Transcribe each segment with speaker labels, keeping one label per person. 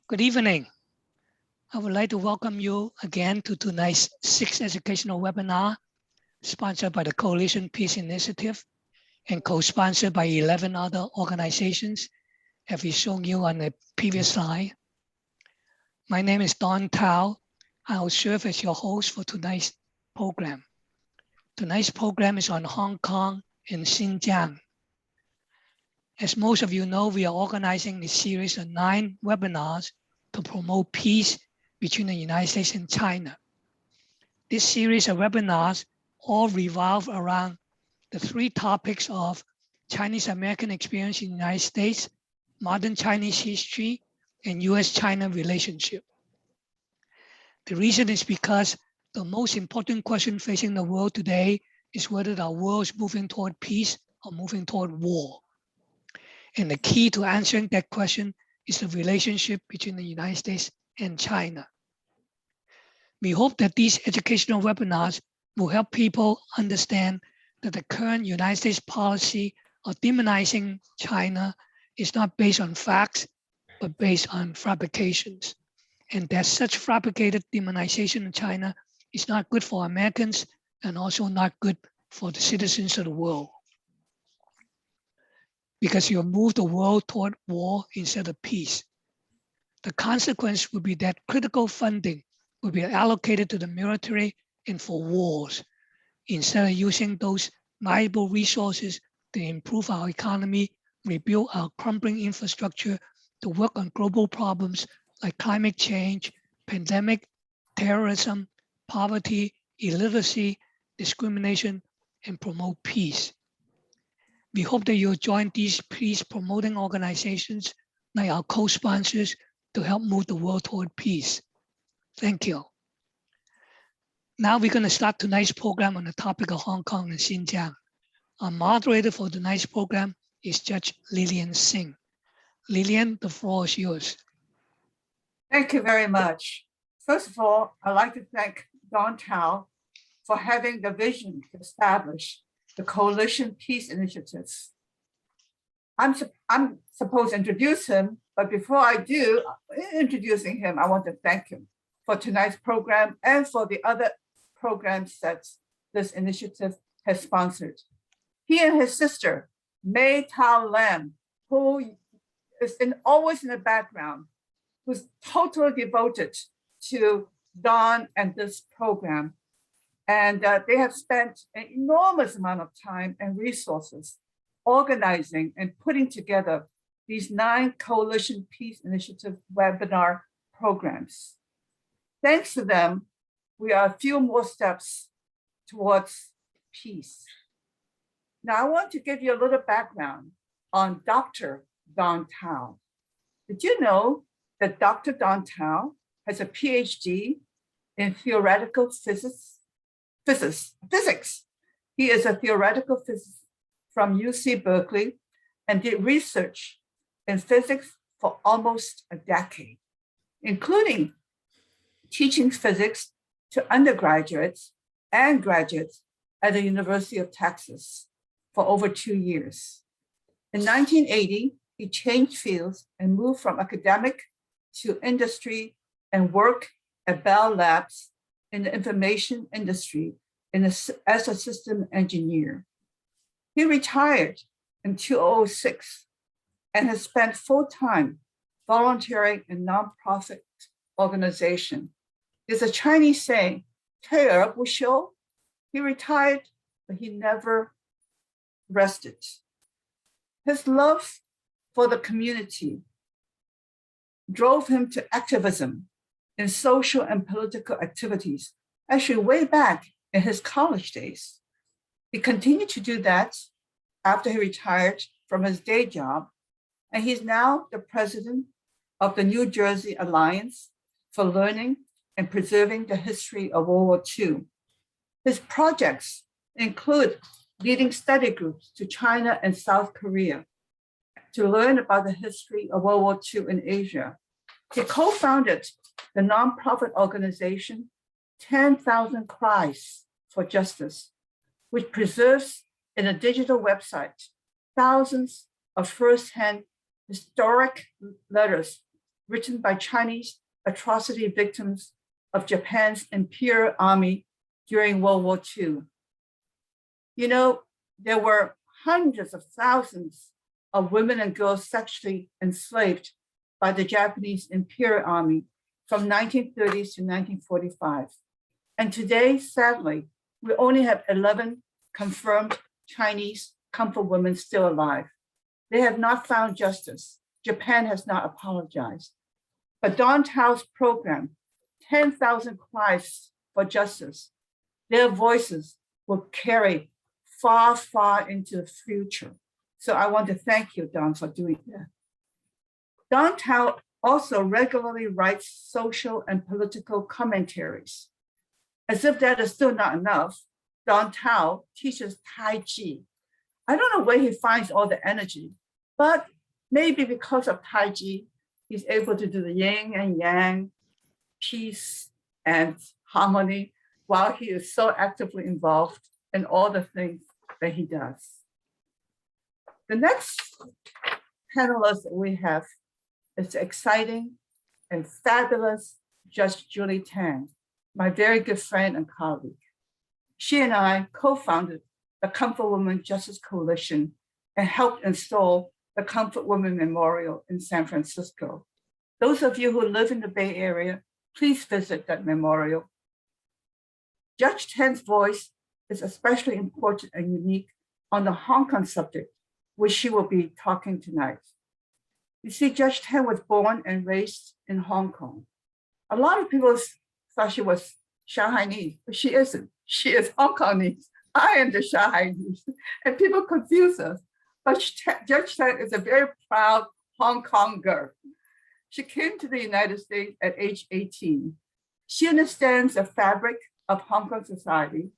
Speaker 1: Good evening. I would like to welcome you again to tonight's sixth educational webinar, sponsored by the Coalition Peace Initiative and co-sponsored by 11 other organizations, as we shown you on the previous slide. My name is Don Tao. I will serve as your host for tonight's program. Tonight's program is on Hong Kong and Xinjiang. As most of you know, we are organizing a series of 9 webinars to promote peace between the United States and China. This series of webinars all revolve around the 3 topics of Chinese American experience in the United States, modern Chinese history, and US-China relationship. The reason is because the most important question facing the world today is whether our world is moving toward peace or moving toward war. And the key to answering that question is the relationship between the United States and China. We hope that these educational webinars will help people understand that the current United States policy of demonizing China is not based on facts, but based on fabrications. And that such fabricated demonization of China is not good for Americans and also not good for the citizens of the world. Because you move the world toward war instead of peace. The consequence would be that critical funding will be allocated to the military and for wars, instead of using those valuable resources to improve our economy, rebuild our crumbling infrastructure, to work on global problems like climate change, pandemic, terrorism, poverty, illiteracy, discrimination, and promote peace. We hope that you'll join these peace-promoting organizations like our co-sponsors to help move the world toward peace. Thank you. Now we're going to start tonight's program on the topic of Hong Kong and Xinjiang. Our moderator for tonight's program is Judge Lillian Sing. Lillian, the floor is yours.
Speaker 2: Thank you very much. First of all, I'd like to thank Don Tao for having the vision to establish the Coalition Peace Initiative. I'm supposed to introduce him, but before I do, introducing him, I want to thank him for tonight's program and for the other programs that this initiative has sponsored. He and his sister, May Tao Lam, who is always in the background, who's totally devoted to Don and this program. And they have spent an enormous amount of time and resources organizing and putting together these 9 Coalition Peace Initiative webinar programs. Thanks to them, we are a few more steps towards peace. Now, I want to give you a little background on Dr. Don Tao. Did you know that Dr. Don Tao has a PhD in theoretical physics? He is a theoretical physicist from UC Berkeley and did research in physics for almost a decade, including teaching physics to undergraduates and graduates at the University of Texas for over 2 years. In 1980, he changed fields and moved from academic to industry and worked at Bell Labs in the information industry as a system engineer. He retired in 2006 and has spent full time volunteering in nonprofit organization. There's a Chinese saying, 退而不休. He retired, but he never rested. His love for the community drove him to activism in social and political activities, actually way back in his college days. He continued to do that after he retired from his day job, and he's now the president of the New Jersey Alliance for Learning and Preserving the History of World War II. His projects include leading study groups to China and South Korea to learn about the history of World War II in Asia. He co-founded the nonprofit organization 10,000 Cries for Justice, which preserves in a digital website thousands of firsthand historic letters written by Chinese atrocity victims of Japan's Imperial Army during World War II. You know, there were hundreds of thousands of women and girls sexually enslaved by the Japanese Imperial Army from 1930s to 1945. And today, sadly, we only have 11 confirmed Chinese comfort women still alive. They have not found justice. Japan has not apologized. But Don Tao's program, 10,000 Cries for Justice, their voices will carry far, far into the future. So I want to thank you, Don, for doing that. Don Tao also regularly writes social and political commentaries. As if that is still not enough, Don Tao teaches Tai Chi. I don't know where he finds all the energy, but maybe because of Tai Chi, he's able to do the yin and yang, peace and harmony, while he is so actively involved in all the things that he does. The next panelist that we have is the exciting and fabulous Judge Julie Tang, my very good friend and colleague. She and I co-founded the Comfort Women Justice Coalition and helped install the Comfort Women Memorial in San Francisco. Those of you who live in the Bay Area, please visit that memorial. Judge Tang's voice is especially important and unique on the Hong Kong subject, which she will be talking tonight. You see, Judge Tang was born and raised in Hong Kong. A lot of people thought she was Shanghainese, but she isn't. She is Hong Kongese. I am the Shanghainese, and people confuse us. But Judge Tang is a very proud Hong Kong girl. She came to the United States at age 18. She understands the fabric of Hong Kong society,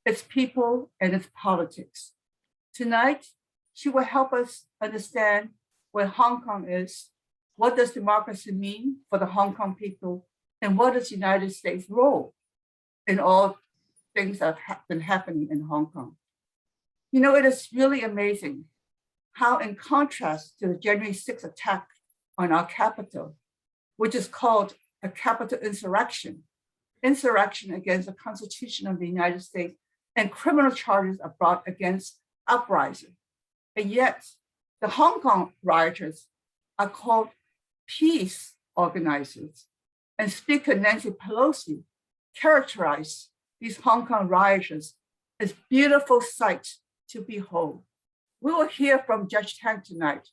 Speaker 2: its people, and its politics. Tonight, she will help us understand where Hong Kong is, what does democracy mean for the Hong Kong people, and what is the United States' role in all things that have been happening in Hong Kong. You know, it is really amazing how, in contrast to the January 6th attack on our capital, which is called a capital insurrection against the Constitution of the United States, and criminal charges are brought against uprising. And yet, the Hong Kong rioters are called peace organizers. And Speaker Nancy Pelosi characterized these Hong Kong rioters as beautiful sights to behold. We will hear from Judge Tang tonight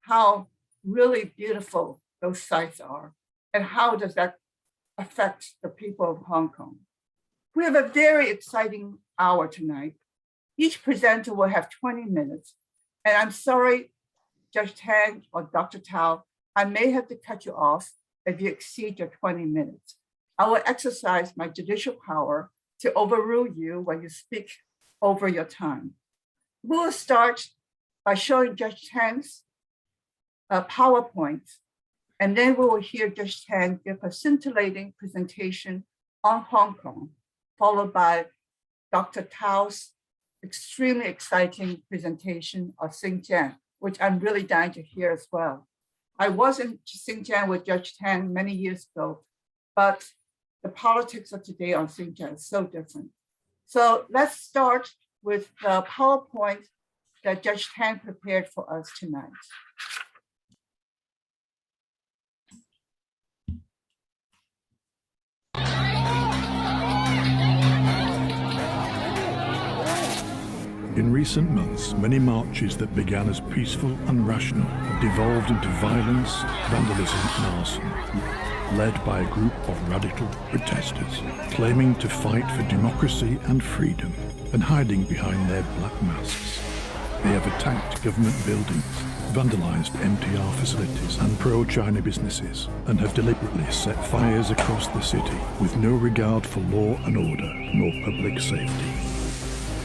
Speaker 2: how really beautiful those sights are and how does that affect the people of Hong Kong. We have a very exciting hour tonight. Each presenter will have 20 minutes. And I'm sorry, Judge Tang or Dr. Tao, I may have to cut you off if you exceed your 20 minutes. I will exercise my judicial power to overrule you when you speak over your time. We will start by showing Judge Tang's PowerPoint, and then we will hear Judge Tang give a scintillating presentation on Hong Kong, followed by Dr. Tao's extremely exciting presentation of Xinjiang, which I'm really dying to hear as well. I was in Xinjiang with Judge Tang many years ago, but the politics of today on Xinjiang is so different. So let's start with the PowerPoint that Judge Tang prepared for us tonight.
Speaker 3: In recent months, many marches that began as peaceful and rational have devolved into violence, vandalism and arson, led by a group of radical protesters claiming to fight for democracy and freedom and hiding behind their black masks. They have attacked government buildings, vandalized MTR facilities and pro-China businesses, and have deliberately set fires across the city with no regard for law and order nor public safety.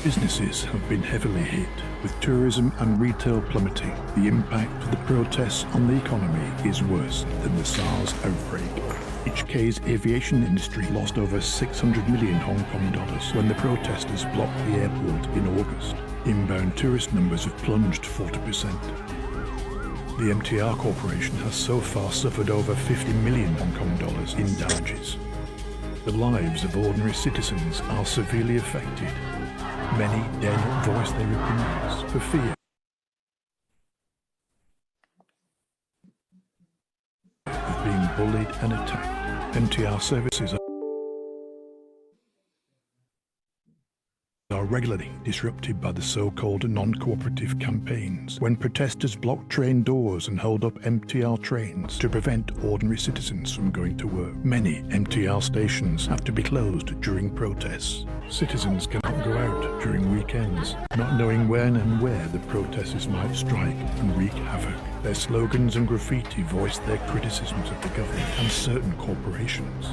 Speaker 3: Businesses have been heavily hit, with tourism and retail plummeting. The impact of the protests on the economy is worse than the SARS outbreak. HK's aviation industry lost over 600 million Hong Kong dollars when the protesters blocked the airport in August. Inbound tourist numbers have plunged 40%. The MTR Corporation has so far suffered over 50 million Hong Kong dollars in damages. The lives of ordinary citizens are severely affected. Many dare not voice their opinions for fear of being bullied and attacked. MTR services are regularly disrupted by the so-called non-cooperative campaigns, when protesters block train doors and hold up MTR trains to prevent ordinary citizens from going to work. Many MTR stations have to be closed during protests. Citizens cannot go out during weekends, not knowing when and where the protesters might strike and wreak havoc. Their slogans and graffiti voice their criticisms of the government and certain corporations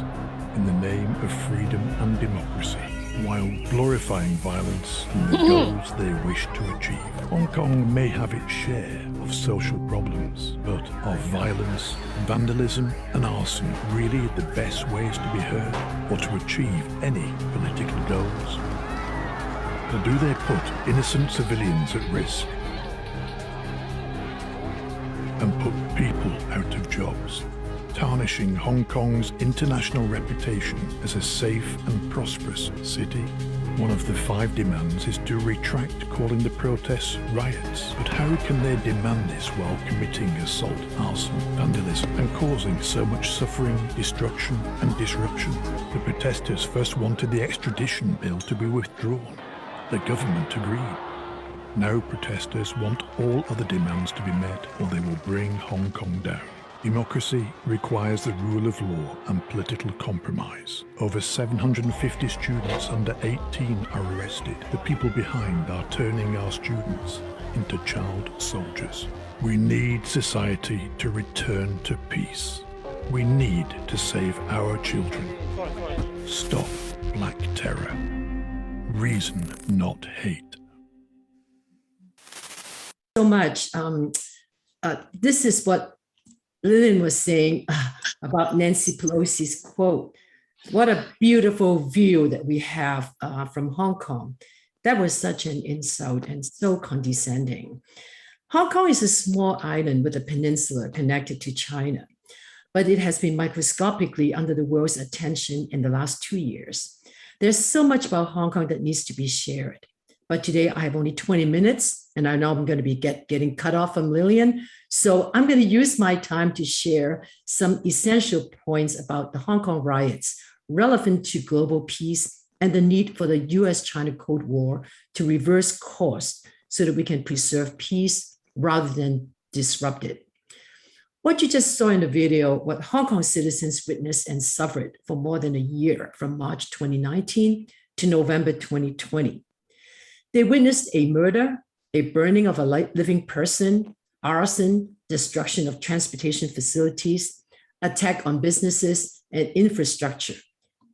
Speaker 3: in the name of freedom and democracy, while glorifying violence and the goals they wish to achieve. Hong Kong may have its share of social problems, but are violence, vandalism and arson really the best ways to be heard or to achieve any political goals? Or do they put innocent civilians at risk and put people out of jobs, tarnishing Hong Kong's international reputation as a safe and prosperous city? One of the 5 demands is to retract calling the protests riots. But how can they demand this while committing assault, arson, vandalism, and causing so much suffering, destruction, and disruption? The protesters first wanted the extradition bill to be withdrawn. The government agreed. Now protesters want all other demands to be met, or they will bring Hong Kong down. Democracy requires the rule of law and political compromise. Over 750 students under 18 are arrested. The people behind are turning our students into child soldiers. We need society to return to peace. We need to save our children. Stop black terror. Reason, not hate.
Speaker 4: So much. This is what Lillian was saying about Nancy Pelosi's quote. What a beautiful view that we have from Hong Kong. That was such an insult and so condescending. Hong Kong is a small island with a peninsula connected to China, but it has been microscopically under the world's attention in the last 2 years. There's so much about Hong Kong that needs to be shared. But today I have only 20 minutes, and I know I'm going to be getting cut off from Lillian. So I'm going to use my time to share some essential points about the Hong Kong riots relevant to global peace and the need for the US-China Cold War to reverse course so that we can preserve peace rather than disrupt it. What you just saw in the video, what Hong Kong citizens witnessed and suffered for more than a year from March 2019 to November 2020. They witnessed a murder, a burning of a living person, arson, destruction of transportation facilities, attack on businesses and infrastructure,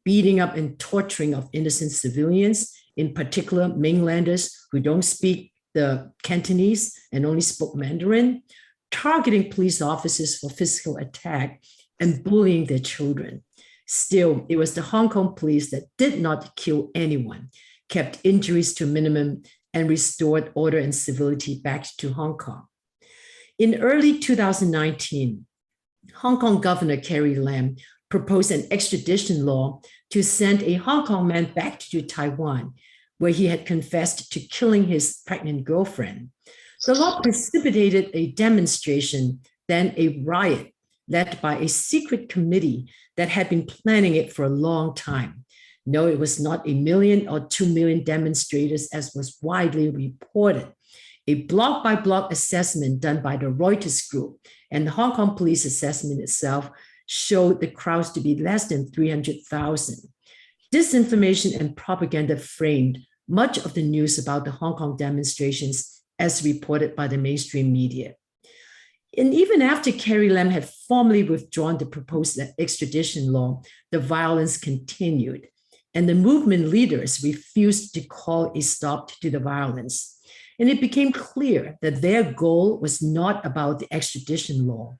Speaker 4: beating up and torturing of innocent civilians, in particular mainlanders who don't speak the Cantonese and only spoke Mandarin, targeting police officers for physical attack and bullying their children. Still, it was the Hong Kong police that did not kill anyone, kept injuries to a minimum, and restored order and civility back to Hong Kong. In early 2019, Hong Kong Governor Carrie Lam proposed an extradition law to send a Hong Kong man back to Taiwan, where he had confessed to killing his pregnant girlfriend. The law precipitated a demonstration, then a riot, led by a secret committee that had been planning it for a long time. No, it was not 1 million or 2 million demonstrators, as was widely reported. A block-by-block assessment done by the Reuters Group and the Hong Kong police assessment itself showed the crowds to be less than 300,000. Disinformation and propaganda framed much of the news about the Hong Kong demonstrations as reported by the mainstream media. And even after Carrie Lam had formally withdrawn the proposed extradition law, the violence continued, and the movement leaders refused to call a stop to the violence. And it became clear that their goal was not about the extradition law.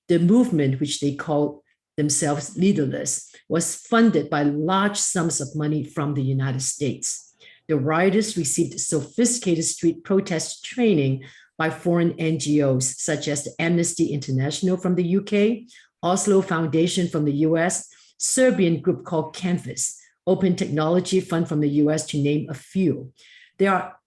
Speaker 4: The movement, which they called themselves leaderless, was funded by large sums of money from the United States. The rioters received sophisticated street protest training by foreign NGOs, such as the Amnesty International from the UK, Oslo Foundation from the US, Serbian group called Canvas, Open Technology Fund from the US, to name a few.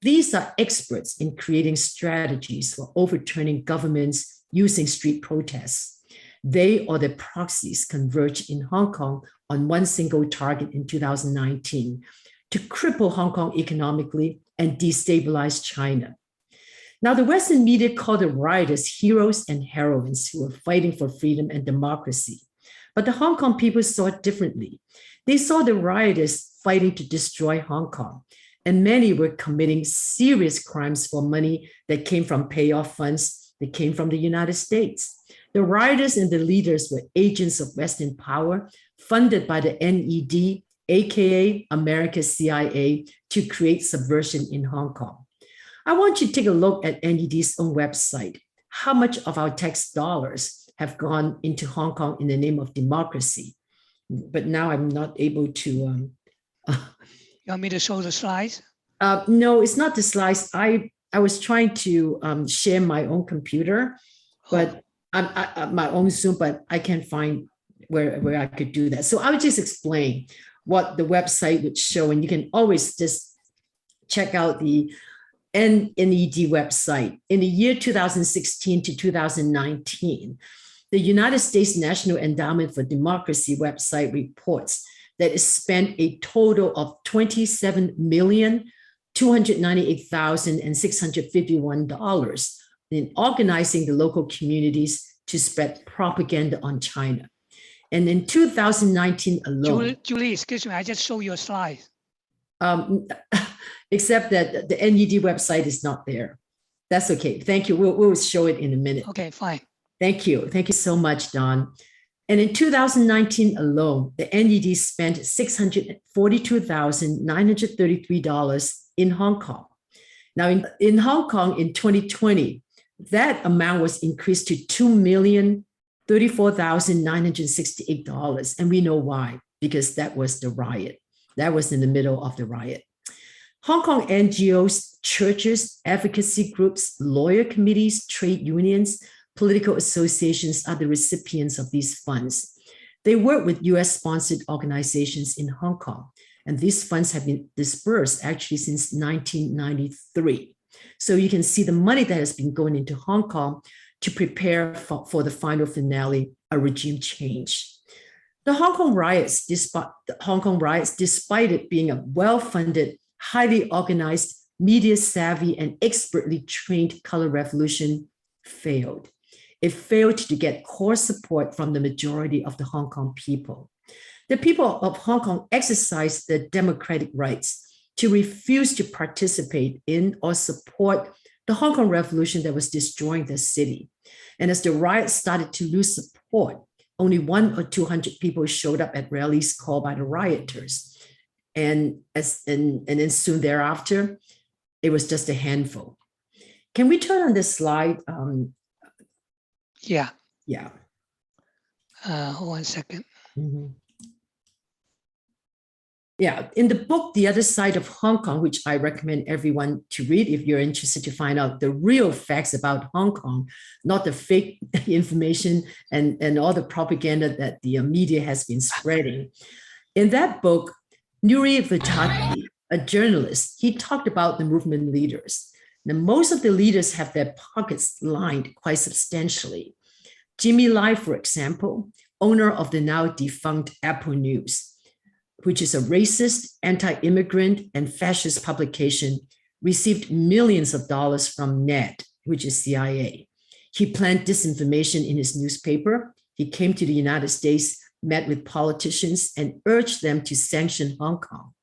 Speaker 4: These are experts in creating strategies for overturning governments using street protests. They or their proxies converged in Hong Kong on one single target in 2019, to cripple Hong Kong economically and destabilize China. Now, the Western media call the rioters heroes and heroines who were fighting for freedom and democracy. But the Hong Kong people saw it differently. They saw the rioters fighting to destroy Hong Kong, and many were committing serious crimes for money that came from payoff funds that came from the United States. The rioters and the leaders were agents of Western power, funded by the NED, aka America's CIA, to create subversion in Hong Kong. I want you to take a look at NED's own website. How much of our tax dollars have gone into Hong Kong in the name of democracy? But now I'm not able to.
Speaker 1: You want me to show the slides?
Speaker 4: No, it's not the slides. I was trying to share my own computer, but my own Zoom, but I can't find where I could do that. So I would just explain what the website would show, and you can always just check out the NED website. In the year 2016 to 2019, the United States National Endowment for Democracy website reports that it spent a total of $27,298,651 in organizing the local communities to spread propaganda on China. And in 2019 alone—
Speaker 1: Julie, excuse me, I just show your slide.
Speaker 4: Except that the NED website is not there. That's okay. Thank you. We'll show it in a minute.
Speaker 1: Okay, fine.
Speaker 4: Thank you. Thank you so much, Don. And in 2019 alone, the NED spent $642,933 in Hong Kong. Now, in Hong Kong in 2020, that amount was increased to $2,034,968. And we know why, because that was the riot. That was in the middle of the riot. Hong Kong NGOs, churches, advocacy groups, lawyer committees, trade unions, political associations are the recipients of these funds. They work with US-sponsored organizations in Hong Kong, and these funds have been dispersed actually since 1993. So you can see the money that has been going into Hong Kong to prepare for the final finale, a regime change. The Hong Kong riots, despite it being a well-funded, highly organized, media-savvy, and expertly trained color revolution, failed. It failed to get core support from the majority of the Hong Kong people. The people of Hong Kong exercised their democratic rights to refuse to participate in or support the Hong Kong revolution that was destroying the city. And as the riots started to lose support, only 100 or 200 people showed up at rallies called by the rioters. And then soon thereafter, it was just a handful. Can we turn on this slide?
Speaker 1: Yeah.
Speaker 4: Yeah.
Speaker 1: Hold on a second.
Speaker 4: Mm-hmm. Yeah, in the book, The Other Side of Hong Kong, which I recommend everyone to read if you're interested to find out the real facts about Hong Kong, not the fake information and all the propaganda that the media has been spreading. In that book, Nuri Vitaki, a journalist, he talked about the movement leaders. Now, most of the leaders have their pockets lined quite substantially. Jimmy Lai, for example, owner of the now defunct Apple News, which is a racist, anti-immigrant, and fascist publication, received millions of dollars from NED, which is CIA. He planned disinformation in his newspaper. He came to the United States, met with politicians, and urged them to sanction Hong Kong.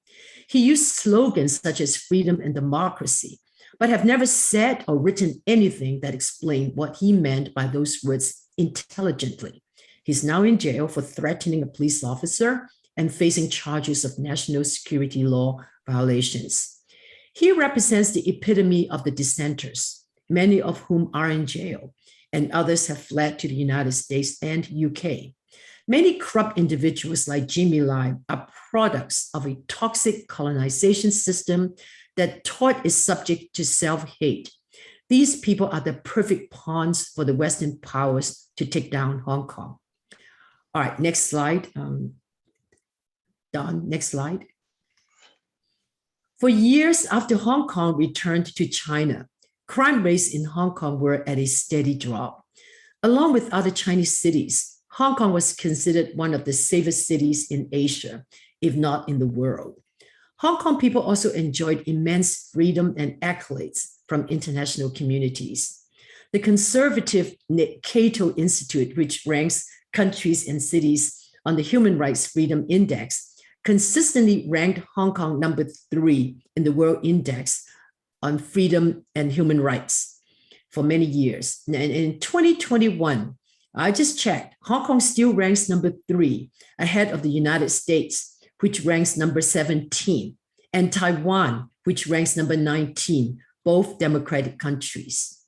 Speaker 4: He used slogans such as freedom and democracy, but have never said or written anything that explained what he meant by those words intelligently. He's now in jail for threatening a police officer and facing charges of national security law violations. He represents the epitome of the dissenters, many of whom are in jail, and others have fled to the United States and UK. Many corrupt individuals like Jimmy Lai are products of a toxic colonization system that taught is subject to self-hate. These people are the perfect pawns for the Western powers to take down Hong Kong. All right, next slide. Don, next slide. For years after Hong Kong returned to China, crime rates in Hong Kong were at a steady drop. Along with other Chinese cities, Hong Kong was considered one of the safest cities in Asia, if not in the world. Hong Kong people also enjoyed immense freedom and accolades from international communities. The conservative Cato Institute, which ranks countries and cities on the Human Rights Freedom Index, consistently ranked Hong Kong number 3 in the World Index on freedom and human rights for many years. And in 2021, I just checked, Hong Kong still ranks number 3 ahead of the United States, which ranks number 17, and Taiwan, which ranks number 19, both democratic countries.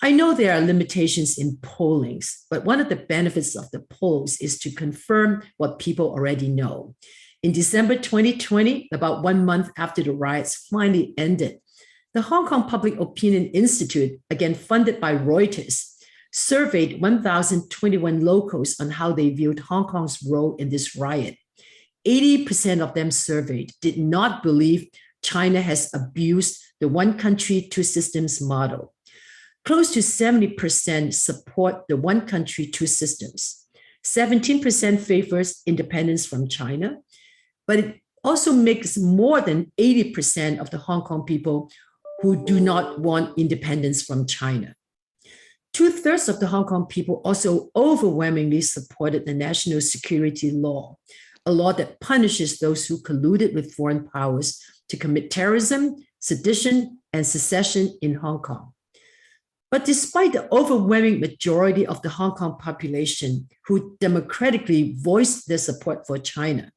Speaker 4: I know there are limitations in pollings, but one of the benefits of the polls is to confirm what people already know. In December 2020, about 1 month after the riots finally ended, the Hong Kong Public Opinion Institute, again funded by Reuters, surveyed 1,021 locals on how they viewed Hong Kong's role in this riot. 80% of them surveyed did not believe China has abused the one country, two systems model. Close to 70% support the one country, two systems. 17% favors independence from China, but it also makes more than 80% of the Hong Kong people who do not want independence from China. 2/3 of the Hong Kong people also overwhelmingly supported the national security law, a law that punishes those who colluded with foreign powers to commit terrorism, sedition, and secession in Hong Kong. But despite the overwhelming majority of the Hong Kong population who democratically voiced their support for China,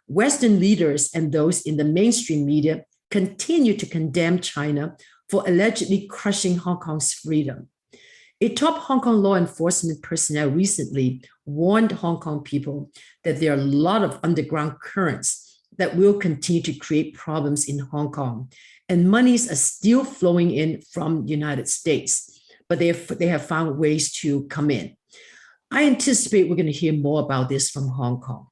Speaker 4: Western leaders and those in the mainstream media continue to condemn China for allegedly crushing Hong Kong's freedom. A top Hong Kong law enforcement personnel recently warned Hong Kong people that there are a lot of underground currents that will continue to create problems in Hong Kong, and monies are still flowing in from the United States, but they have found ways to come in. I anticipate we're going to hear more about this from Hong Kong.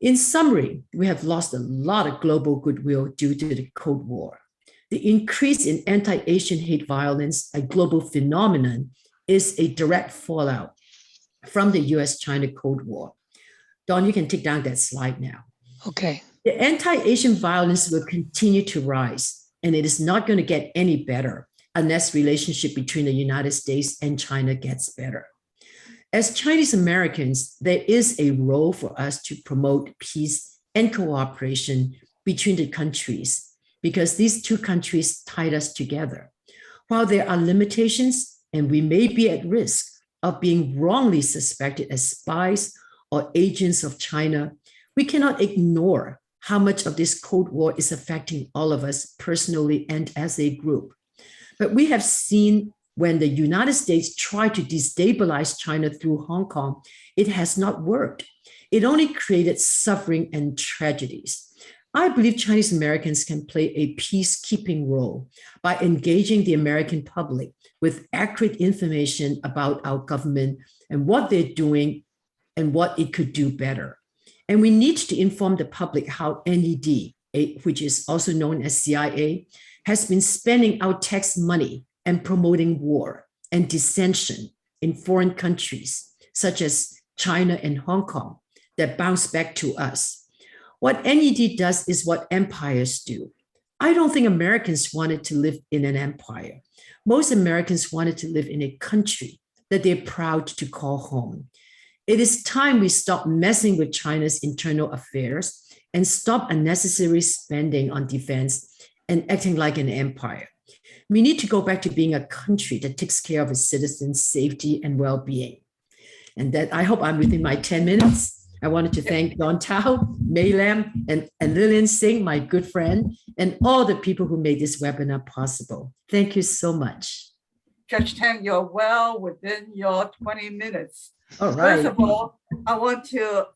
Speaker 4: In summary, we have lost a lot of global goodwill due to the Cold War. The increase in anti-Asian hate violence, a global phenomenon, is a direct fallout from the US-China Cold War. Don, you can take down that slide now.
Speaker 1: Okay.
Speaker 4: The anti-Asian violence will continue to rise, and it is not going to get any better unless relationship between the United States and China gets better. As Chinese Americans, there is a role for us to promote peace and cooperation between the countries, because these two countries tied us together. While there are limitations, and we may be at risk of being wrongly suspected as spies or agents of China, we cannot ignore how much of this Cold War is affecting all of us personally and as a group. But we have seen when the United States tried to destabilize China through Hong Kong, it has not worked. It only created suffering and tragedies. I believe Chinese Americans can play a peacekeeping role by engaging the American public with accurate information about our government and what they're doing and what it could do better. And we need to inform the public how NED, which is also known as CIA, has been spending our tax money and promoting war and dissension in foreign countries, such as China and Hong Kong, that bounce back to us. What NED does is what empires do. I don't think Americans wanted to live in an empire. Most Americans wanted to live in a country that they're proud to call home. It is time we stop messing with China's internal affairs and stop unnecessary spending on defense and acting like an empire. We need to go back to being a country that takes care of its citizens' safety and well-being. And that I hope I'm within my 10 minutes. I wanted to thank Don Tao, Mei Lam, and Lillian Sing, my good friend, and all the people who made this webinar possible. Thank you so much.
Speaker 2: Judge Tang, you're well within your 20 minutes.
Speaker 4: All right.
Speaker 2: First of all, I want to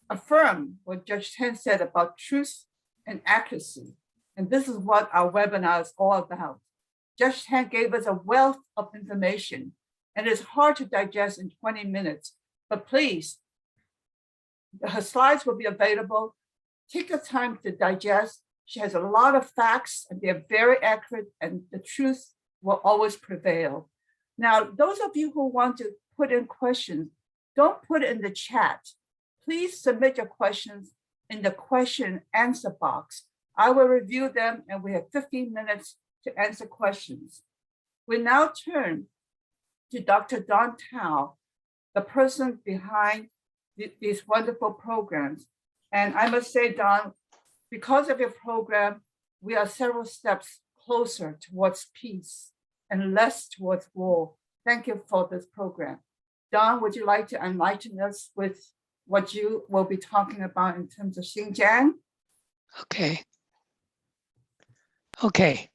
Speaker 2: affirm what Judge Tang said about truth and accuracy. And this is what our webinar is all about. Judge Tang gave us a wealth of information, and it's hard to digest in 20 minutes, but please, her slides will be available. Take the time to digest. She has a lot of facts, and they're very accurate, and the truth will always prevail. Now, those of you who want to put in questions, don't put it in the chat. Please submit your questions in the question answer box. I will review them, and we have 15 minutes to answer questions. We now turn to Dr. Don Tao, the person behind these wonderful programs. And I must say, Don, because of your program, we are several steps closer towards peace and less towards war. Thank you for this program. Don, would you like to enlighten us with what you will be talking about in terms of Xinjiang?
Speaker 1: Okay. Okay.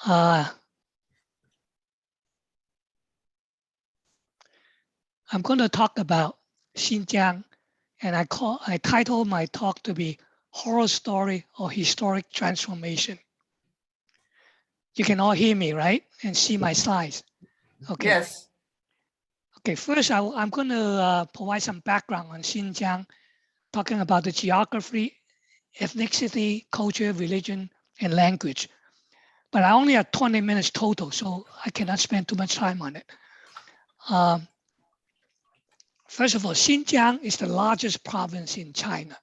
Speaker 1: I'm going to talk about Xinjiang, and I title my talk to be Horror Story or Historic Transformation. You can all hear me, right? And see my slides. Okay.
Speaker 2: Yes.
Speaker 1: Okay, first I'm going to provide some background on Xinjiang, talking about the geography, ethnicity, culture, religion, and language. But I only have 20 minutes total, so I cannot spend too much time on it. First of all, Xinjiang is the largest province in China.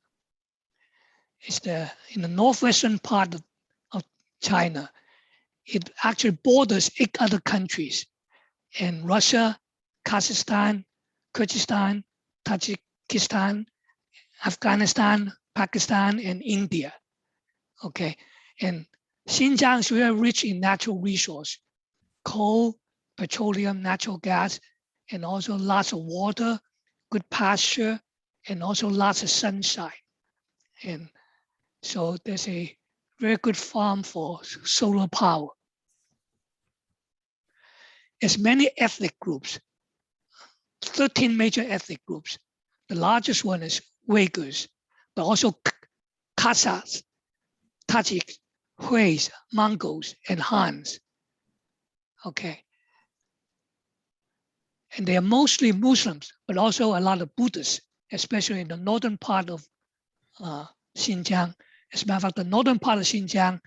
Speaker 1: It's in the northwestern part of China. It actually borders 8 other countries in Russia, Kazakhstan, Kyrgyzstan, Tajikistan, Afghanistan, Pakistan, and India. Okay, and Xinjiang is very rich in natural resources, coal, petroleum, natural gas, and also lots of water, good pasture, and also lots of sunshine. And so there's a very good farm for solar power. There's many ethnic groups, 13 major ethnic groups. The largest one is Uyghurs, but also Kazakhs, Tajiks, Huis, Mongols, and Hans. Okay. And they are mostly Muslims, but also a lot of Buddhists, especially in the northern part of Xinjiang. As a matter of fact, the northern part of Xinjiang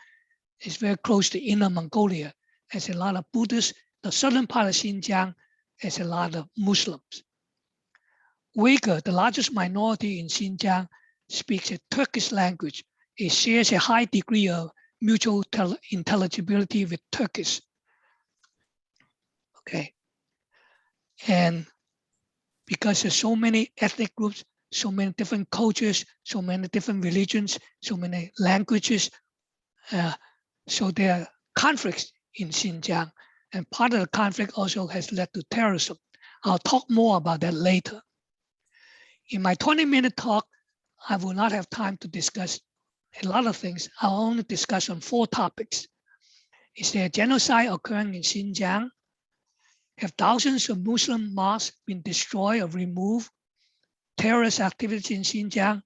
Speaker 1: is very close to Inner Mongolia. There's a lot of Buddhists. The southern part of Xinjiang is a lot of Muslims. Uyghur, the largest minority in Xinjiang, speaks a Turkish language. It shares a high degree of mutual intelligibility with Turkish. Okay. And because there's so many ethnic groups, so many different cultures, so many different religions, so many languages, so there are conflicts in Xinjiang. And part of the conflict also has led to terrorism. I'll talk more about that later. In my 20-minute talk, I will not have time to discuss a lot of things. I'll only discuss on 4 topics. Is there a genocide occurring in Xinjiang? Have thousands of Muslim mosques been destroyed or removed? Terrorist activity in Xinjiang?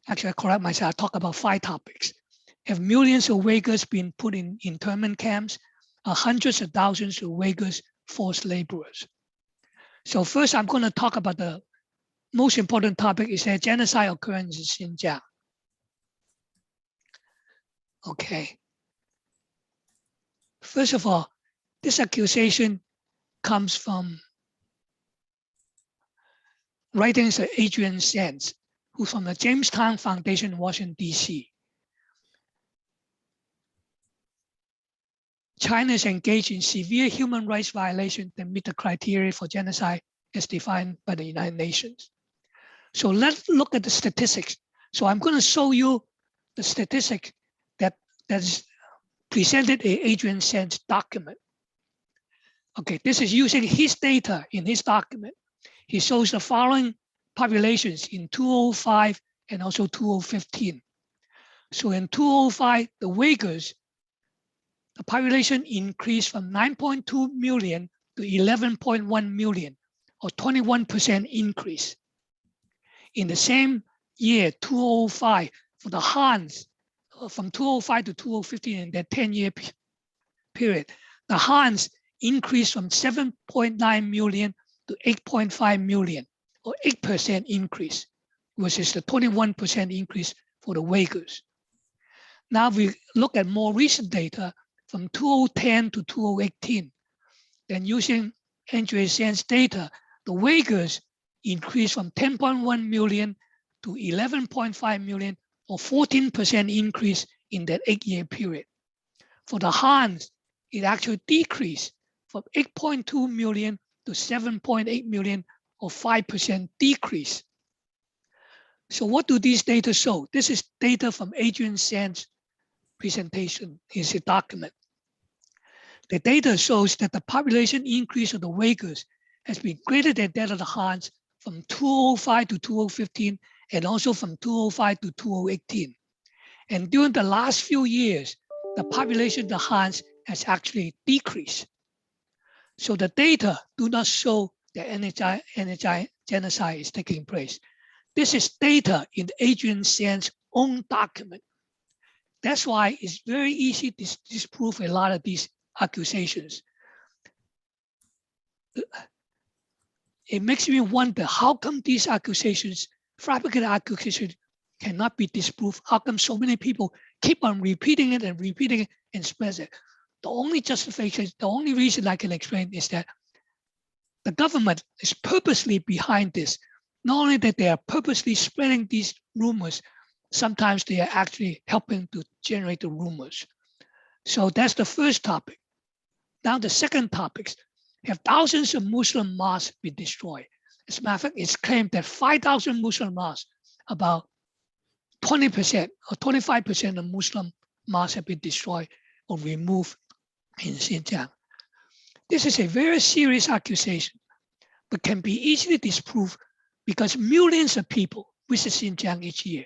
Speaker 1: Actually, I correct myself, I talk about 5 topics. Have millions of Uyghurs been put in internment camps? Are hundreds of thousands of Uyghurs forced laborers? So first, I'm going to talk about the most important topic is that genocide occurring in Xinjiang. Okay. First of all, this accusation comes from writings of Adrian Sing, who's from the Jamestown Foundation in Washington, D.C. China is engaged in severe human rights violations that meet the criteria for genocide as defined by the United Nations. So let's look at the statistics. So I'm going to show you the statistic that is presented in Adrian Sing's document. Okay, this is using his data in his document. He shows the following populations in 2005 and also 2015. So in 2005, the Uyghurs, the population increased from 9.2 million to 11.1 million, or 21% increase. In the same year, 2005, for the Hans, from 2005 to 2015, in that 10-year period, the Hans increased from 7.9 million to 8.5 million, or 8% increase, versus the 21% increase for the Uyghurs. Now we look at more recent data from 2010 to 2018. Then using Adrian Sing's data, the Uyghurs increased from 10.1 million to 11.5 million, or 14% increase in that 8-year period. For the Hans, it actually decreased from 8.2 million to 7.8 million, or 5% decrease. So what do these data show? This is data from Adrian Sing's presentation, his document. The data shows that the population increase of the Uyghurs has been greater than that of the Hans from 2005 to 2015, and also from 2005 to 2018. And during the last few years, the population of the Hans has actually decreased. So the data do not show that genocide is taking place. This is data in Adrian Sing's own document. That's why it's very easy to disprove a lot of these accusations. It makes me wonder, how come these accusations, fabricated accusations, cannot be disproved? How come so many people keep on repeating it and spread it? The only justification, the only reason I can explain is that the government is purposely behind this. Not only that they are purposely spreading these rumors, sometimes they are actually helping to generate the rumors. So that's the first topic. Now the second topic, have thousands of Muslim mosques been destroyed? As a matter of fact, it's claimed that 5,000 Muslim mosques, about 20% or 25% of Muslim mosques have been destroyed or removed in Xinjiang. This is a very serious accusation, but can be easily disproved because millions of people visit Xinjiang each year.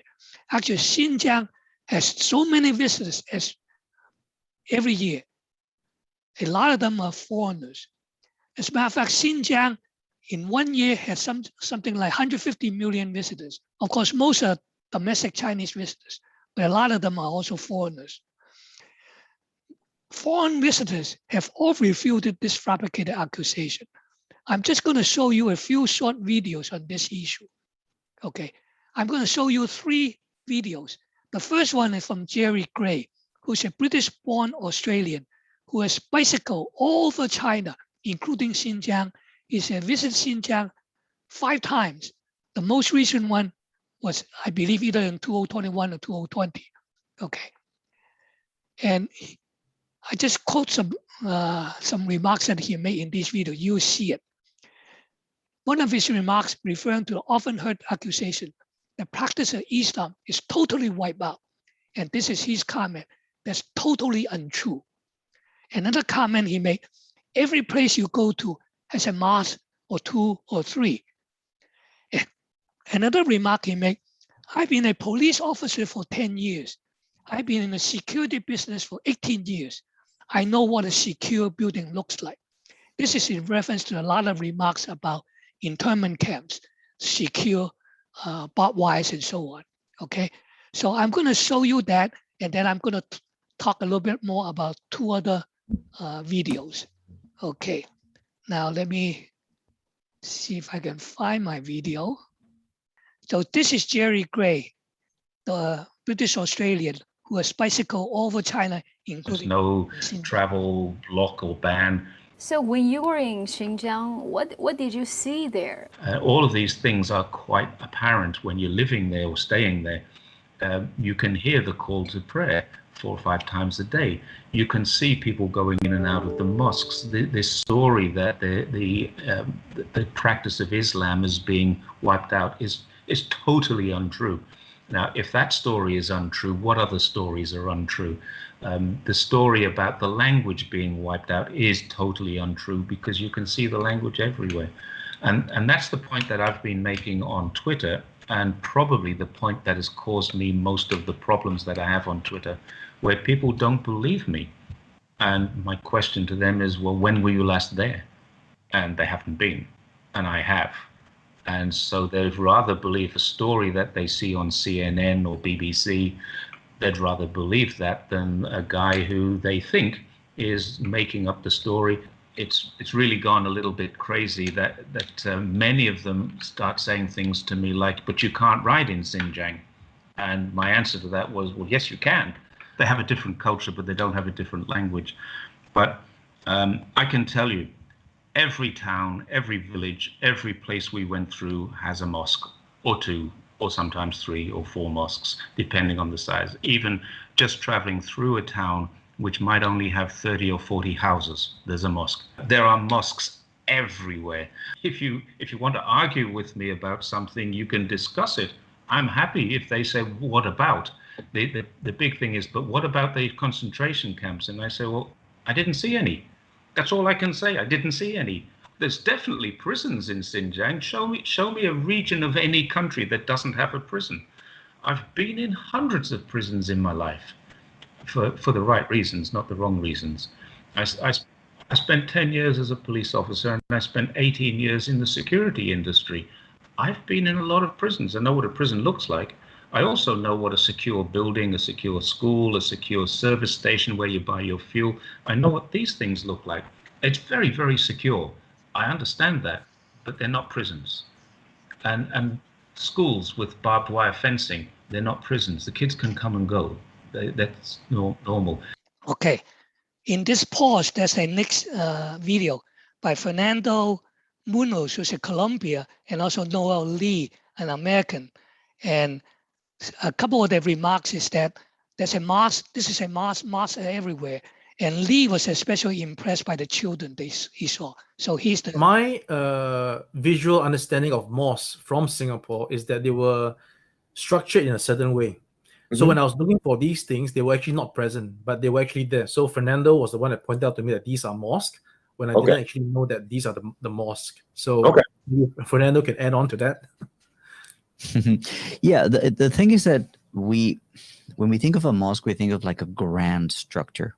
Speaker 1: Actually, Xinjiang has so many visitors as every year. A lot of them are foreigners. As a matter of fact, Xinjiang in 1 year has something like 150 million visitors. Of course, most are domestic Chinese visitors, but a lot of them are also foreigners. Foreign visitors have all refuted this fabricated accusation. I'm just going to show you a few short videos on this issue. Okay, I'm going to show you 3 videos. The first one is from Jerry Gray, who's a British-born Australian who has bicycled all over China, including Xinjiang. He's visited Xinjiang 5 times. The most recent one was, I believe, either in 2021 or 2020. Okay, and I just quote some remarks that he made in this video. You see it. One of his remarks referring to the often heard accusation that practice of Islam is totally wiped out. And this is his comment. That's totally untrue. Another comment he made, every place you go to has a mosque or 2 or 3. Another remark he made, I've been a police officer for 10 years. I've been in the security business for 18 years. I know what a secure building looks like. This is in reference to a lot of remarks about internment camps, secure, barbed wires, and so on. Okay, so I'm going to show you that, and then I'm going to talk a little bit more about two other videos. Okay, now let me see if I can find my video. So this is Jerry Gray, the British Australian who has bicycled over China, including
Speaker 5: no
Speaker 1: Xinjiang.
Speaker 5: travel block or ban.
Speaker 6: So when you were in Xinjiang, what did you see there?
Speaker 5: All of these things are quite apparent when you're living there or staying there. You can hear the call to prayer 4 or 5 times a day. You can see people going in and out of the mosques. This story that the practice of Islam is being wiped out is totally untrue. Now, if that story is untrue, what other stories are untrue? The story about the language being wiped out is totally untrue because you can see the language everywhere. And that's the point that I've been making on Twitter, and probably the point that has caused me most of the problems that I have on Twitter, where people don't believe me. And my question to them is, well, when were you last there? And they haven't been, and I have. And so they'd rather believe a story that they see on CNN or BBC. They'd rather believe that than a guy who they think is making up the story. It's really gone a little bit crazy that many of them start saying things to me like, but you can't ride in Xinjiang. And my answer to that was, well, yes, you can. They have a different culture, but they don't have a different language. But I can tell you, every town, every village, every place we went through has a mosque or 2, or sometimes 3 or 4 mosques, depending on the size. Even just traveling through a town which might only have 30 or 40 houses, there's a mosque. There are mosques everywhere. If you want to argue with me about something, you can discuss it. I'm happy if they say, what about? The big thing is, but what about the concentration camps? And I say, well, I didn't see any. That's all I can say. I didn't see any. There's definitely prisons in Xinjiang. Show me a region of any country that doesn't have a prison. I've been in hundreds of prisons in my life for the right reasons, not the wrong reasons. I spent 10 years as a police officer, and I spent 18 years in the security industry. I've been in a lot of prisons. I know what a prison looks like. I also know what a secure building, a secure school, a secure service station where you buy your fuel. I know what these things look like. It's very, very secure. I understand that, but they're not prisons. And schools with barbed wire fencing, they're not prisons. The kids can come and go. That's normal.
Speaker 1: Okay, in this pause, there's a next video by Fernando Munoz, who's a Colombian, and also Noel Lee, an American. And a couple of the remarks is that there's a mosque, this is a mosque everywhere. And Lee was especially impressed by the children he saw. So he's the...
Speaker 7: My visual understanding of mosques from Singapore is that they were structured in a certain way. So when I was looking for these things, they were actually not present, but they were actually there. So Fernando was the one that pointed out to me that these are mosques, when I didn't actually know that these are the mosques. So Fernando can add on to that.
Speaker 8: Yeah, the thing is that when we think of a mosque, we think of like a grand structure.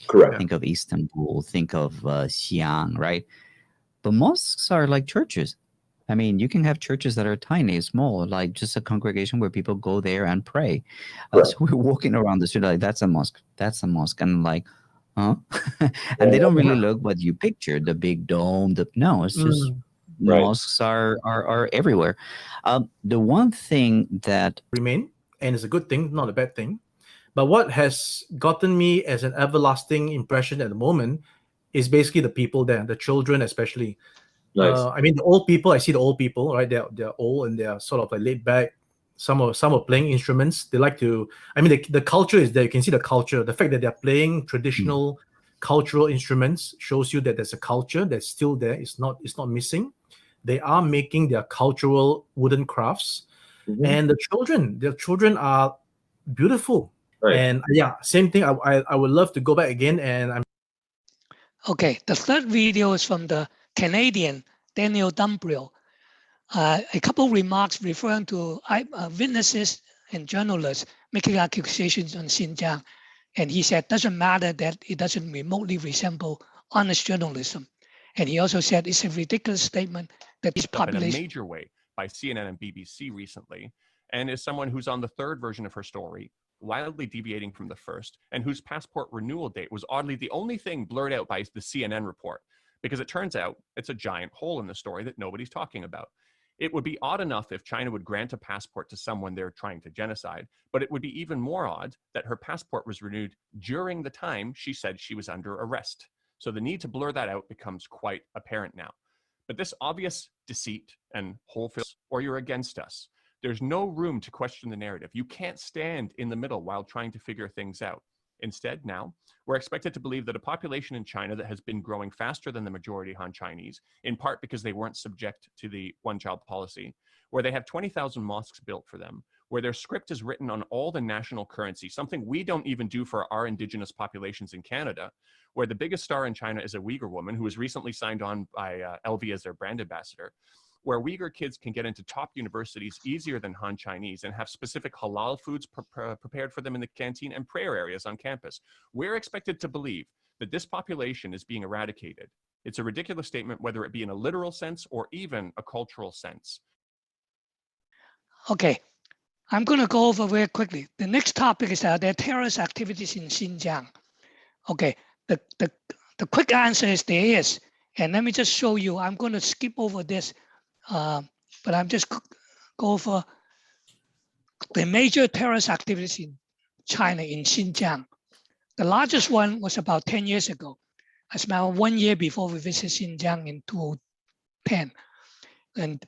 Speaker 9: Correct.
Speaker 8: Think of Istanbul, think of Xi'an, right? But mosques are like churches. I mean, you can have churches that are tiny, small, like just a congregation where people go there and pray. So we're walking around the street like, that's a mosque, that's a mosque. And I'm like, huh? And they don't really look what you picture, the big dome. No, it's just mosques are everywhere. The one thing that
Speaker 7: remain, and it's a good thing, not a bad thing. But what has gotten me as an everlasting impression at the moment is basically the people there, the children especially.
Speaker 9: Nice.
Speaker 7: I mean, the old people, I see the old people, right? They're old and they're sort of like laid back. Some are playing instruments. They like to, I mean, the culture is there. You can see the culture. The fact that they're playing traditional cultural instruments shows you that there's a culture that's still there. It's not missing. They are making their cultural wooden crafts. And the children are beautiful. Right. And yeah, same thing. I would love to go back again. And
Speaker 1: Okay, the third video is from the Canadian Daniel Dumbrill. A couple remarks referring to witnesses and journalists making accusations on Xinjiang. And he said, doesn't matter that it doesn't remotely resemble honest journalism. And he also said it's a ridiculous statement that this population...
Speaker 10: in a major way by CNN and BBC recently.
Speaker 9: and is someone who's on the third version of her story, wildly deviating from the first, and whose passport renewal date was oddly the only thing blurred out by the CNN report, because it turns out it's a giant hole in the story that nobody's talking about. It would be odd enough if China would grant a passport to someone they're trying to genocide, but it would be even more odd that her passport was renewed during the time she said she was under arrest. So the need to blur that out becomes quite apparent now. But this obvious deceit and hole or you're against us. There's no room to question the narrative. You can't stand in the middle while trying to figure things out. Instead, now, we're expected to believe that a population in China that has been growing faster than the majority Han Chinese, in part because they weren't subject to the one-child policy, where they have 20,000 mosques built for them, where their script is written on all the national currency, something we don't even do for our indigenous populations in Canada, where the biggest star in China is a Uyghur woman who was recently signed on by LV as their brand ambassador, where Uyghur kids can get into top universities easier than Han Chinese and have specific halal foods prepared for them in the canteen and prayer areas on campus. We're expected to believe that this population is being eradicated. It's a ridiculous statement, whether it be in a literal sense or even a cultural sense.
Speaker 1: Okay, I'm going to go over very quickly. The next topic is there are terrorist activities in Xinjiang. Okay, the quick answer is there is. And let me just show you, I'm going to skip over this. But I'm just go over the major terrorist activities in China in Xinjiang. The largest one was about 10 years ago. As now 1 year before we visited Xinjiang in 2010. And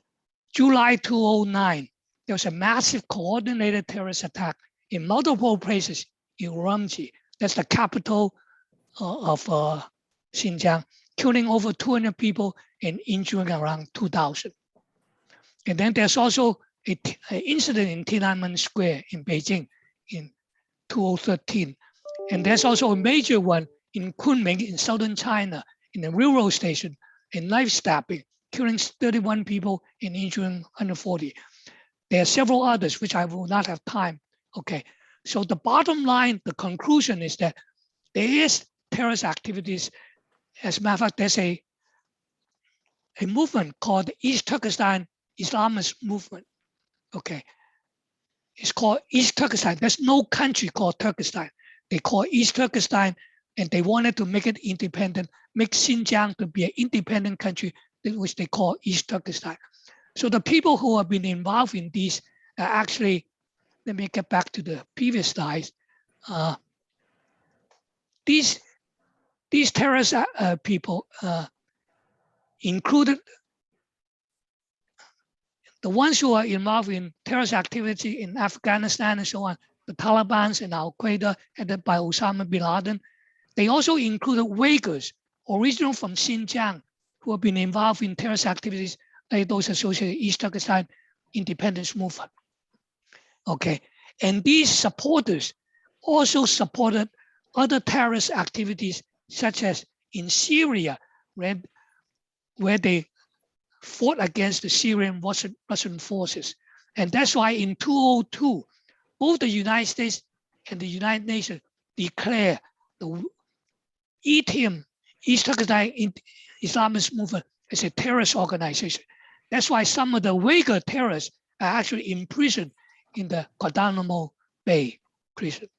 Speaker 1: July 2009, there was a massive coordinated terrorist attack in multiple places in Urumqi. That's the capital of Xinjiang, killing over 200 people and injuring around 2,000. And then there's also an incident in Tiananmen Square in Beijing in 2013. And there's also a major one in Kunming in southern China, in a railroad station, a knife stabbing, killing 31 people and injuring 140. There are several others, which I will not have time. Okay, so the bottom line, the conclusion is that there is terrorist activities. As a matter of fact, there's a movement called the East Turkestan Islamist movement. Okay, it's called East Turkestan. There's no country called Turkestan. They call East Turkestan, and they wanted to make it independent, make Xinjiang to be an independent country, which they call East Turkestan. So the people who have been involved in these are actually, let me get back to the previous slides. These terrorist people included the ones who are involved in terrorist activity in Afghanistan and so on, the Taliban and Al-Qaeda headed by Osama bin Laden. They also included Uyghurs, original from Xinjiang, who have been involved in terrorist activities like those associated with East Turkestan independence movement. Okay, and these supporters also supported other terrorist activities, such as in Syria, where they fought against the Syrian Russian forces. And that's why in 2002, both the United States and the United Nations declared the ETIM, East Turkestan Islamist movement, as a terrorist organization. That's why some of the Uyghur terrorists are actually imprisoned in the Guantanamo Bay prison.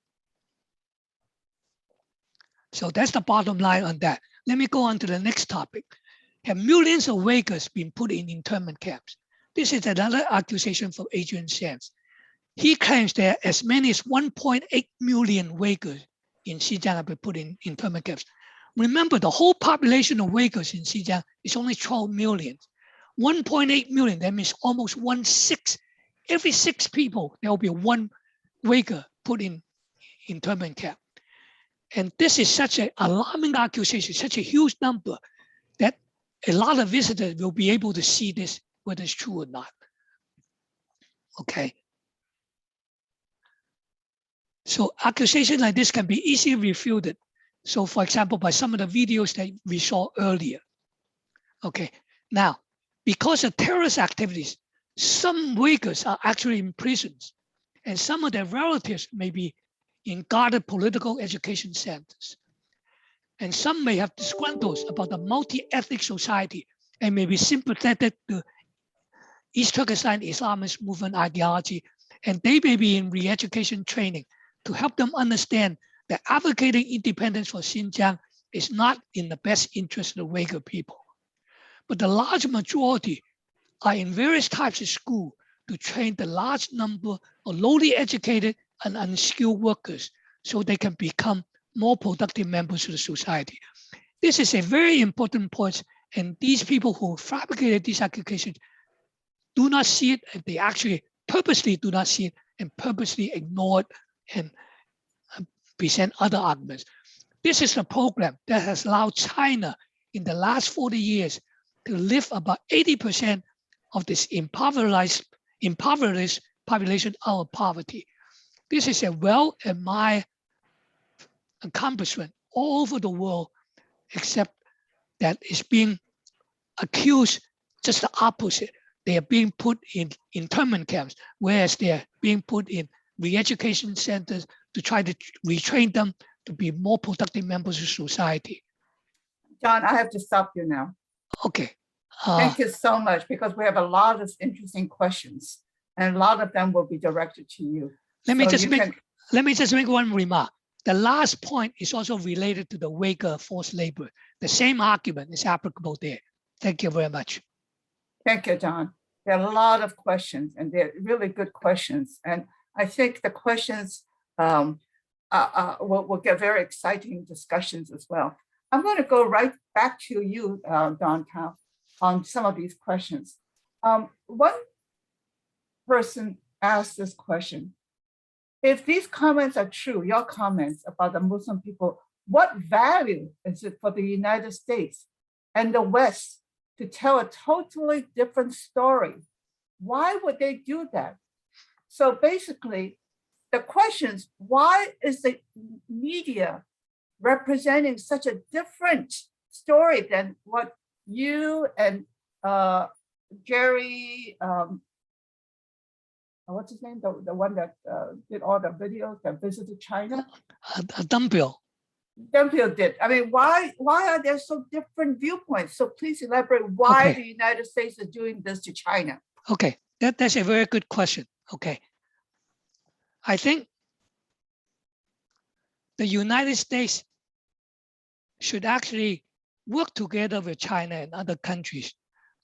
Speaker 1: So that's the bottom line on that. Let me go on to the next topic. Have millions of Uyghurs been put in internment camps? This is another accusation from Adrian Sands. He claims that as many as 1.8 million Uyghurs in Xinjiang have been put in internment camps. Remember, the whole population of Uyghurs in Xinjiang is only 12 million. 1.8 million, that means almost 1/6. Every 6 people, there will be 1 Uyghur put in internment camp. And this is such an alarming accusation, such a huge number, that a lot of visitors will be able to see this, whether it's true or not. Okay. So accusations like this can be easily refuted. So for example, by some of the videos that we saw earlier. Okay, now, because of terrorist activities, some Uyghurs are actually in prisons, and some of their relatives may be in guarded political education centers. And some may have disgruntled about the multi-ethnic society and may be sympathetic to East Turkestan Islamist movement ideology and they may be in re-education training to help them understand that advocating independence for Xinjiang is not in the best interest of the Uyghur people. But the large majority are in various types of school to train the large number of lowly educated and unskilled workers so they can become more productive members of the society. This is a very important point, and these people who fabricated these accusations do not see it, and they actually purposely do not see it and purposely ignore it and present other arguments. This is a program that has allowed China in the last 40 years to lift about 80% of this impoverished population out of poverty. This is a well-admired accomplishment all over the world, except that it's being accused just the opposite. They are being put in internment camps, whereas they are being put in re-education centers to try to retrain them to be more productive members of society.
Speaker 2: John, I have to stop you now.
Speaker 1: Okay.
Speaker 2: Thank you so much, because we have a lot of interesting questions, and a lot of them will be directed to you.
Speaker 1: Let me just make one remark. The last point is also related to the Uyghur forced labor. The same argument is applicable there. Thank you very much.
Speaker 2: Thank you, John. There are a lot of questions, and they're really good questions. And I think the questions will get very exciting discussions as well. I'm going to go right back to you, Don Tao, on some of these questions. One person asked this question: if these comments are true, your comments about the Muslim people, what value is it for the United States and the West to tell a totally different story? Why would they do that? So basically, the question is, why is the media representing such a different story than what you and Jerry, what's his name? The one that did all the videos that visited China?
Speaker 1: Dumpio
Speaker 2: did. I mean, why are there so different viewpoints? So please elaborate why the United States is doing this to China.
Speaker 1: Okay, that's a very good question. Okay, I think the United States should actually work together with China and other countries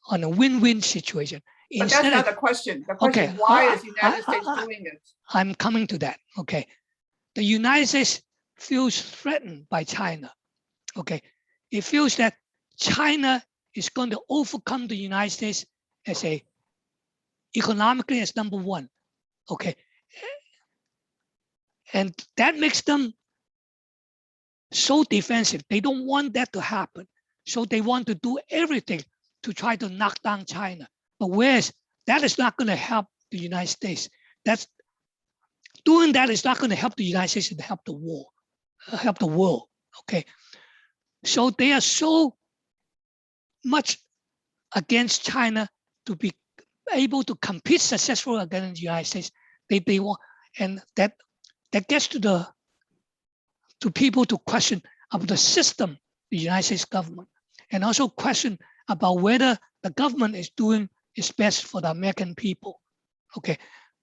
Speaker 1: on a win-win situation.
Speaker 2: But that's not the question. The question is, why is the United States doing it?
Speaker 1: I'm coming to that. Okay, the United States feels threatened by China. Okay, it feels that China is going to overcome the United States as economically as number one. Okay, and that makes them so defensive. They don't want that to happen. So they want to do everything to try to knock down China. But whereas that is not going to help the United States. Doing that is not going to help the United States and help the world. Okay. So they are so much against China to be able to compete successfully against the United States. They want, and that gets to people to question about the system, the United States government, and also question about whether the government is doing its best for the American people. Okay,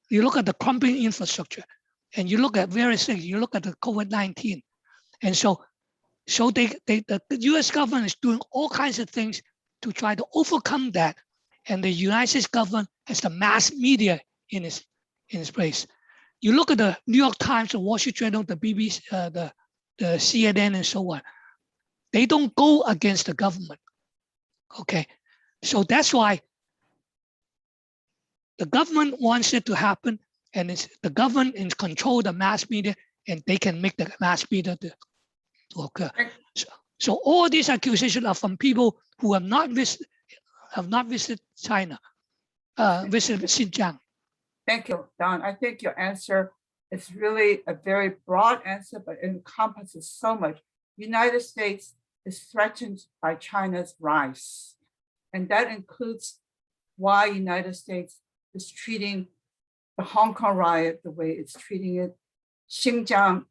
Speaker 1: you look at the crumbling infrastructure, and you look at various things. You look at the COVID-19, and so the U.S. government is doing all kinds of things to try to overcome that, and the United States government has the mass media in its place. You look at the New York Times, the Wall Street Journal, the BBC, the CNN, and so on. They don't go against the government. Okay, so that's why the government wants it to happen, and the government in control of the mass media, and they can make the mass media to occur. So all these accusations are from people who have not visited China, visited Xinjiang.
Speaker 2: Thank you, Don. I think your answer is really a very broad answer, but it encompasses so much. United States is threatened by China's rise. And that includes why United States is treating the Hong Kong riot the way it's treating it, Xinjiang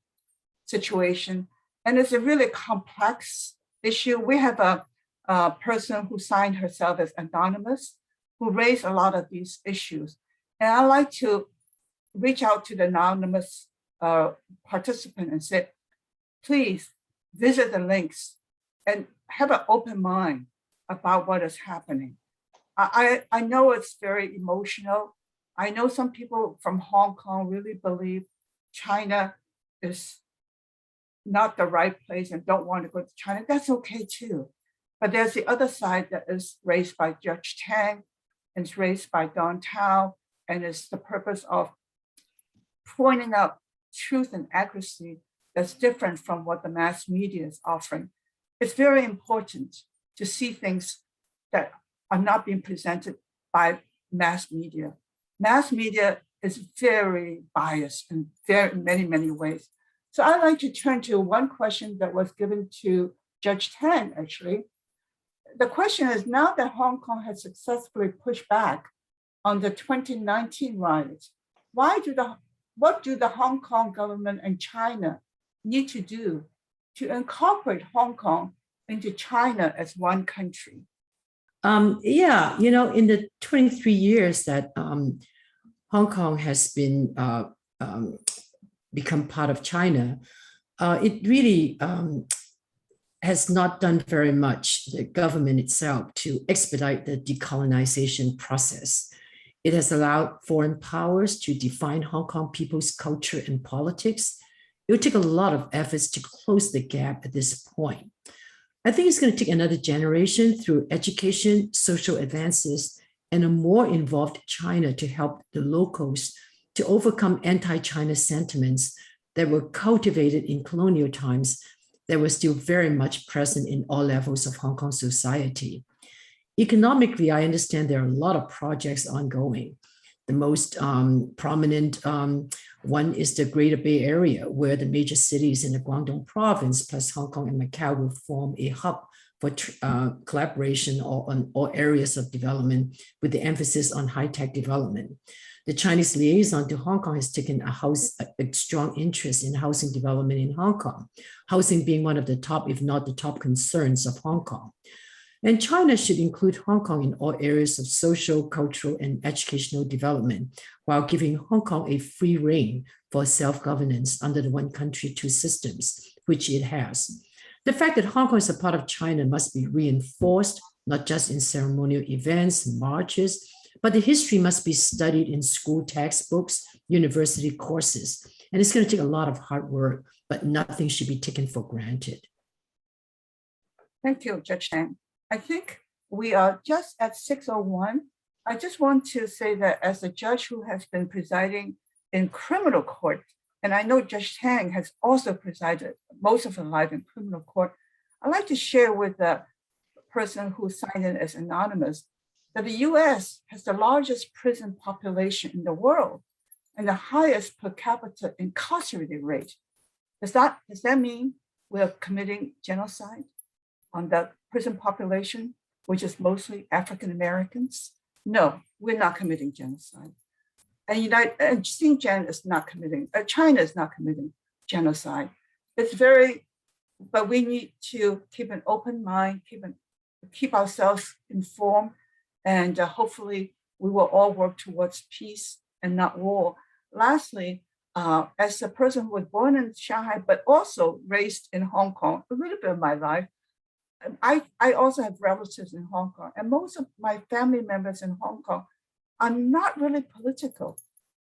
Speaker 2: situation. And it's a really complex issue. We have a person who signed herself as anonymous, who raised a lot of these issues. And I like to reach out to the anonymous participant and say, please visit the links and have an open mind about what is happening. I know it's very emotional. I know some people from Hong Kong really believe China is not the right place and don't want to go to China. That's okay too. But there's the other side that is raised by Judge Tang and it's raised by Don Tao, and it's the purpose of pointing out truth and accuracy that's different from what the mass media is offering. It's very important to see things that are not being presented by mass media. Mass media is very biased in very many ways. So I'd like to turn to one question that was given to Judge Tang, actually. The question is, now that Hong Kong has successfully pushed back on the 2019 riots, what do the Hong Kong government and China need to do to incorporate Hong Kong into China as one country?
Speaker 4: Yeah, in the 23 years that Hong Kong has been become part of China, it really has not done very much, the government itself, to expedite the decolonization process. It has allowed foreign powers to define Hong Kong people's culture and politics. It would take a lot of efforts to close the gap at this point. I think it's going to take another generation through education, social advances, and a more involved China to help the locals to overcome anti-China sentiments that were cultivated in colonial times that were still very much present in all levels of Hong Kong society. Economically, I understand there are a lot of projects ongoing. The most prominent one is the Greater Bay Area, where the major cities in the Guangdong province plus Hong Kong and Macau will form a hub for collaboration on all areas of development with the emphasis on high-tech development. The Chinese liaison to Hong Kong has taken a strong interest in housing development in Hong Kong, housing being one of the top, if not the top concerns of Hong Kong. And China should include Hong Kong in all areas of social, cultural, and educational development, while giving Hong Kong a free rein for self-governance under the one country, two systems, which it has. The fact that Hong Kong is a part of China must be reinforced, not just in ceremonial events, marches, but the history must be studied in school textbooks, university courses. And it's going to take a lot of hard work, but nothing should be taken for granted.
Speaker 2: Thank you, Judge Tang. I think we are just at 6:01. I just want to say that as a judge who has been presiding in criminal court, and I know Judge Tang has also presided most of her life in criminal court, I'd like to share with the person who signed in as anonymous that the US has the largest prison population in the world and the highest per capita incarcerated rate. Does that mean we're committing genocide on the prison population, which is mostly African Americans? No, we're not committing genocide. And Xinjiang is not committing, China is not committing genocide. But we need to keep an open mind, keep ourselves informed, and hopefully we will all work towards peace and not war. Lastly, as a person who was born in Shanghai, but also raised in Hong Kong, a little bit of my life, I also have relatives in Hong Kong, and most of my family members in Hong Kong are not really political.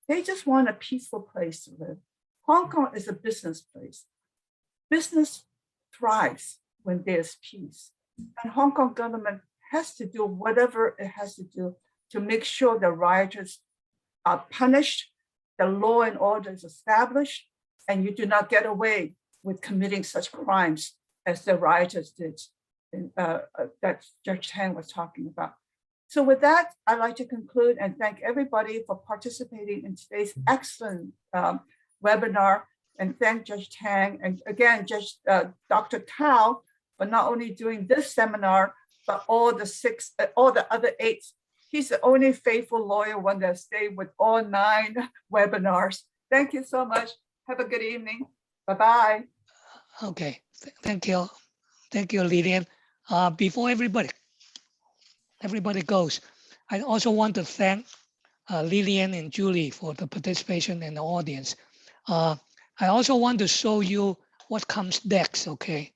Speaker 2: They just want a peaceful place to live. Hong Kong is a business place. Business thrives when there's peace. And Hong Kong government has to do whatever it has to do to make sure the rioters are punished, the law and order is established, and you do not get away with committing such crimes as the rioters did that Judge Tang was talking about. So with that, I'd like to conclude and thank everybody for participating in today's excellent webinar, and thank Judge Tang, and again, Dr. Tao, for not only doing this seminar, but all the other 8. He's the only faithful lawyer one that stayed with all 9 webinars. Thank you so much. Have a good evening. Bye-bye.
Speaker 1: Okay, thank you. Thank you, Lillian. Before everybody goes, I also want to thank Lillian and Julie for the participation and the audience. I also want to show you what comes next, okay?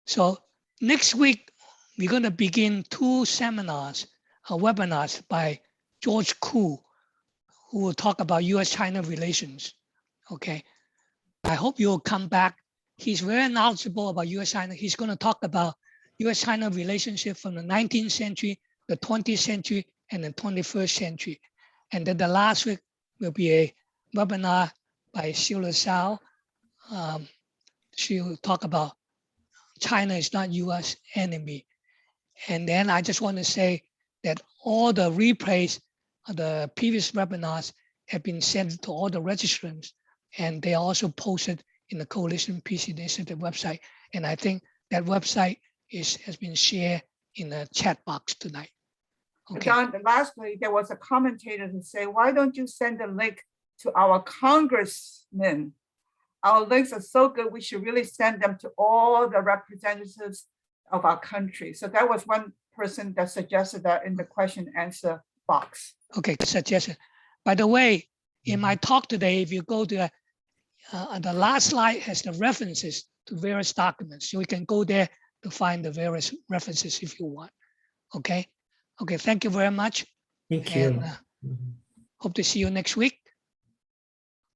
Speaker 1: So next week, we're gonna begin 2 seminars, webinars by George Koo, who will talk about US-China relations, okay? I hope you'll come back. He's very knowledgeable about US-China. He's gonna talk about US-China relationship from the 19th century, the 20th century, and the 21st century. And then the last week will be a webinar by Sheila Zhao. She will talk about China is not US enemy. And then I just want to say that all the replays of the previous webinars have been sent to all the registrants, and they are also posted in the Coalition Peace Initiative website. And I think that website has been shared in the chat box tonight. Okay.
Speaker 2: Don, lastly, there was a commentator who said, why don't you send a link to our congressmen? Our links are so good, we should really send them to all the representatives of our country. So that was one person that suggested that in the question answer box.
Speaker 1: Okay, good suggestion. By the way, in my talk today, if you go to the last slide has the references to various documents. So you can go there to find the various references if you want. Okay. Okay, thank you very much.
Speaker 4: Thank you.
Speaker 1: And hope to see you next week.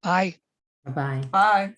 Speaker 1: Bye.
Speaker 4: Bye-bye.
Speaker 2: Bye.